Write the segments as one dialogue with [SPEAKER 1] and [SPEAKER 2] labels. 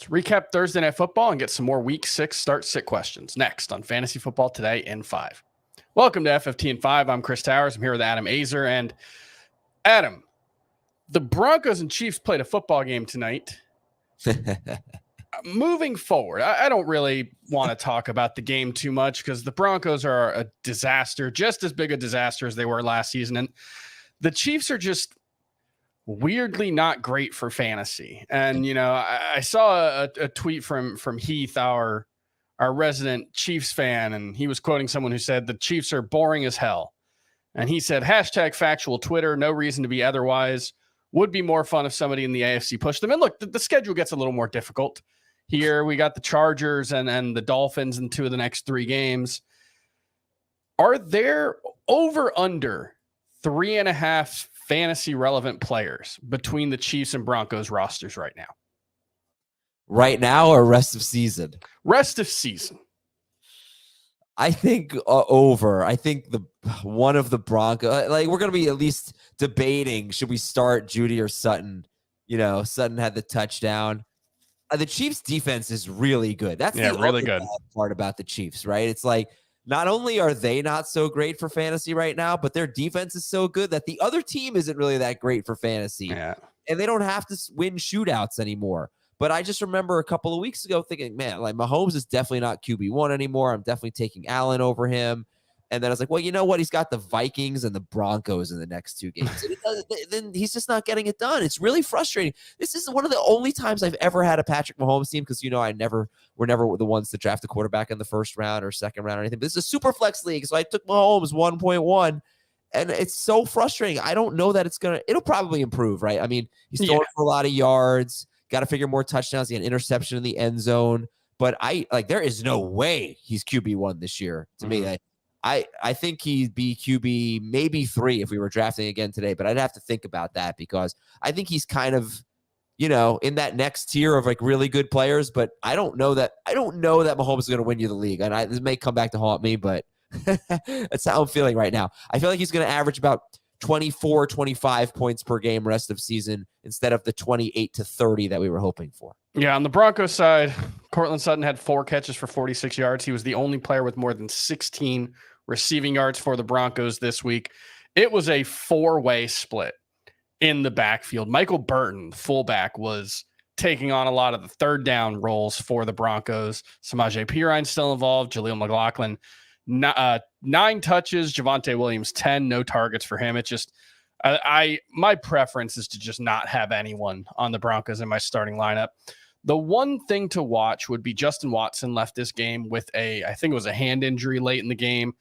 [SPEAKER 1] Let's recap Thursday Night Football and get some more Week 6 start-sit questions next on Fantasy Football Today in 5. Welcome to FFT in 5. I'm Chris Towers. I'm here with Adam Azer. And Adam, the Broncos and Chiefs played a football game tonight. Moving forward, I don't really want to talk about the game too much because the Broncos are a disaster, just as big a disaster as they were last season. And the Chiefs are just weirdly not great for fantasy. And, you know, I saw a tweet from Heath, our resident Chiefs fan, and he was quoting someone who said the Chiefs are boring as hell. And he said, #factual Twitter, no reason to be otherwise. Would be more fun if somebody in the AFC pushed them. And look, the schedule gets a little more difficult. Here we got the Chargers and the Dolphins in 2 of the next 3 games. Are there over under 3.5 fantasy relevant players between the Chiefs and Broncos rosters right now?
[SPEAKER 2] Right now or rest of season?
[SPEAKER 1] Rest of season.
[SPEAKER 2] I think over. I think one of the Broncos, like we're going to be at least debating, should we start Judy or Sutton? You know, Sutton had the touchdown. The Chiefs defense is really good. That's the
[SPEAKER 1] really good
[SPEAKER 2] bad part about the Chiefs, right? It's like, not only are they not so great for fantasy right now, but their defense is so good that the other team isn't really that great for fantasy.
[SPEAKER 1] Yeah.
[SPEAKER 2] And they don't have to win shootouts anymore. But I just remember a couple of weeks ago thinking, man, like Mahomes is definitely not QB1 anymore. I'm definitely taking Allen over him. And then I was like, well, you know what? He's got the Vikings and the Broncos in the next 2 games. And then he's just not getting it done. It's really frustrating. This is one of the only times I've ever had a Patrick Mahomes team because, you know, we're never the ones to draft a quarterback in the first round or second round or anything. But this is a super flex league. So I took Mahomes 1.1. And it's so frustrating. I don't know that it'll probably improve, right? I mean, he's throwing for a lot of yards. Got to figure more touchdowns. He had an interception in the end zone. But there is no way he's QB1 this year to me. I think he'd be QB maybe 3 if we were drafting again today, but I'd have to think about that because I think he's kind of, you know, in that next tier of like really good players, but I don't know that Mahomes is going to win you the league. And this may come back to haunt me, but that's how I'm feeling right now. I feel like he's going to average about 24, 25 points per game rest of season instead of the 28 to 30 that we were hoping for.
[SPEAKER 1] Yeah, on the Broncos side, Cortland Sutton had 4 catches for 46 yards. He was the only player with more than 16 receiving yards for the Broncos this week. It was a 4-way split in the backfield. Michael Burton, fullback, was taking on a lot of the third down roles for the Broncos. Samaje Perine still involved. Jaleel McLaughlin, 9 touches. Javonte Williams, 10. No targets for him. It's just, my preference is to just not have anyone on the Broncos in my starting lineup. The one thing to watch would be Justin Watson left this game with I think it was a hand injury late in the game.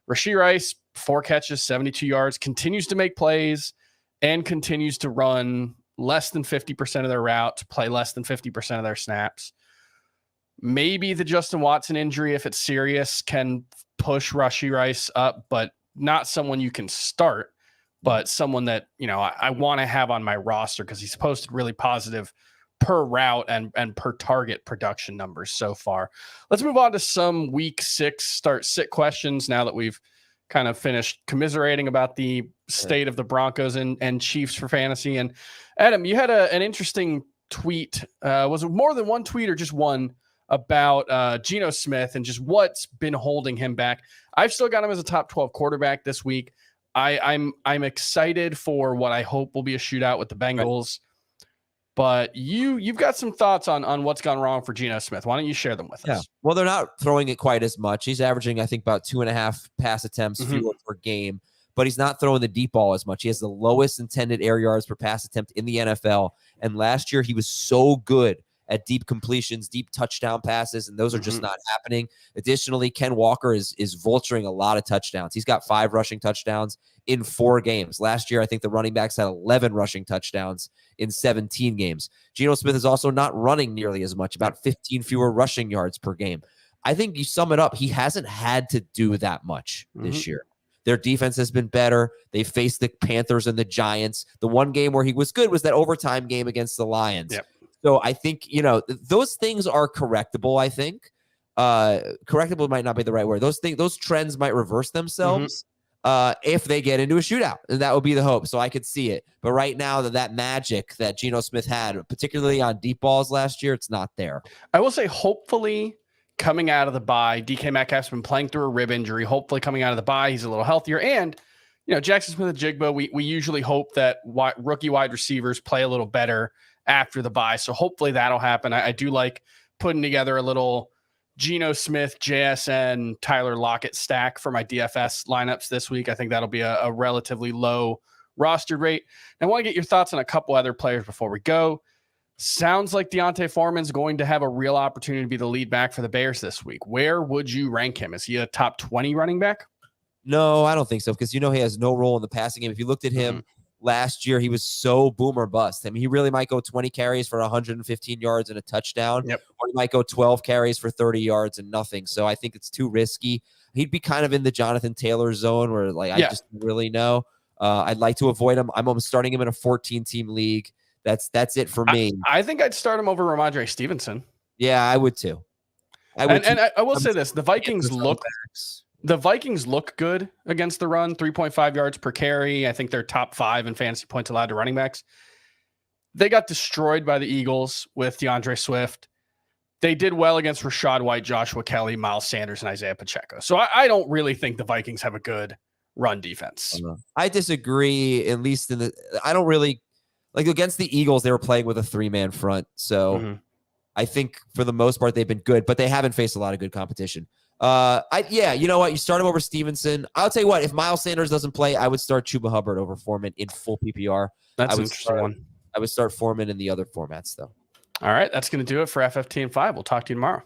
[SPEAKER 1] Rashee Rice, 4 catches, 72 yards, continues to make plays and continues to run less than 50% of their routes, play less than 50% of their snaps. Maybe the Justin Watson injury, if it's serious, can push Rashee Rice up, but not someone you can start, but someone that, you know, I want to have on my roster because he's posted really positive per route and per target production numbers so far. Let's move on to some week 6 start-sit questions now that we've kind of finished commiserating about the state of the Broncos and Chiefs for fantasy. And Adam, you had an interesting tweet. Was it more than one tweet or just one about Geno Smith and just what's been holding him back? I've still got him as a top 12 quarterback this week. I'm excited for what I hope will be a shootout with the Bengals. But you've got some thoughts on what's gone wrong for Geno Smith. Why don't you share them with us?
[SPEAKER 2] Well, they're not throwing it quite as much. He's averaging, I think, about 2.5 pass attempts fewer per game, but he's not throwing the deep ball as much. He has the lowest intended air yards per pass attempt in the NFL. And last year, he was so good at deep completions, deep touchdown passes, and those are just not happening. Additionally, Ken Walker is vulturing a lot of touchdowns. He's got 5 rushing touchdowns in 4 games. Last year, I think the running backs had 11 rushing touchdowns in 17 games. Geno Smith is also not running nearly as much, about 15 fewer rushing yards per game. I think you sum it up, he hasn't had to do that much this year. Their defense has been better. They faced the Panthers and the Giants. The one game where he was good was that overtime game against the Lions.
[SPEAKER 1] Yep.
[SPEAKER 2] So I think, you know, those things are correctable, I think. Correctable might not be the right word. Those trends might reverse themselves. if they get into a shootout. And that would be the hope. So I could see it. But right now, that magic that Geno Smith had, particularly on deep balls last year, it's not there.
[SPEAKER 1] I will say, hopefully, coming out of the bye, DK Metcalf's been playing through a rib injury. Hopefully, coming out of the bye, he's a little healthier. And, Jackson Smith-Njigba, we usually hope that rookie wide receivers play a little better after the bye. So hopefully that'll happen. I do like putting together a little Geno Smith, JSN, Tyler Lockett stack for my DFS lineups this week. I think that'll be a relatively low roster rate. And I want to get your thoughts on a couple other players before we go. Sounds like Deontay Foreman's going to have a real opportunity to be the lead back for the Bears this week. Where would you rank him? Is he a top 20 running back?
[SPEAKER 2] No, I don't think so, because he has no role in the passing game. If you looked at him last year, he was so boom or bust. I mean, he really might go 20 carries for 115 yards and a touchdown, or he might go 12 carries for 30 yards and nothing. So I think it's too risky. He'd be kind of in the Jonathan Taylor zone where I just really know. I'd like to avoid him. I'm almost starting him in a 14-team league. That's it for me.
[SPEAKER 1] I think I'd start him over Ramondre Stevenson.
[SPEAKER 2] Yeah, I would too. I
[SPEAKER 1] will say this: the Vikings look good against the run, 3.5 yards per carry. I think they're top 5 in fantasy points allowed to running backs. They got destroyed by the Eagles with DeAndre Swift. They did well against Rachaad White, Joshua Kelly, Miles Sanders, and Isaiah Pacheco. So I don't really think the Vikings have a good run defense.
[SPEAKER 2] I disagree, at least I don't really like against the Eagles. They were playing with a 3-man front. So I think for the most part, they've been good, but they haven't faced a lot of good competition. You know what? You start him over Stevenson. I'll tell you what, if Miles Sanders doesn't play, I would start Chuba Hubbard over Foreman in full PPR.
[SPEAKER 1] That's an interesting one.
[SPEAKER 2] I would start Foreman in the other formats, though.
[SPEAKER 1] All right. That's going to do it for FFT and 5. We'll talk to you tomorrow.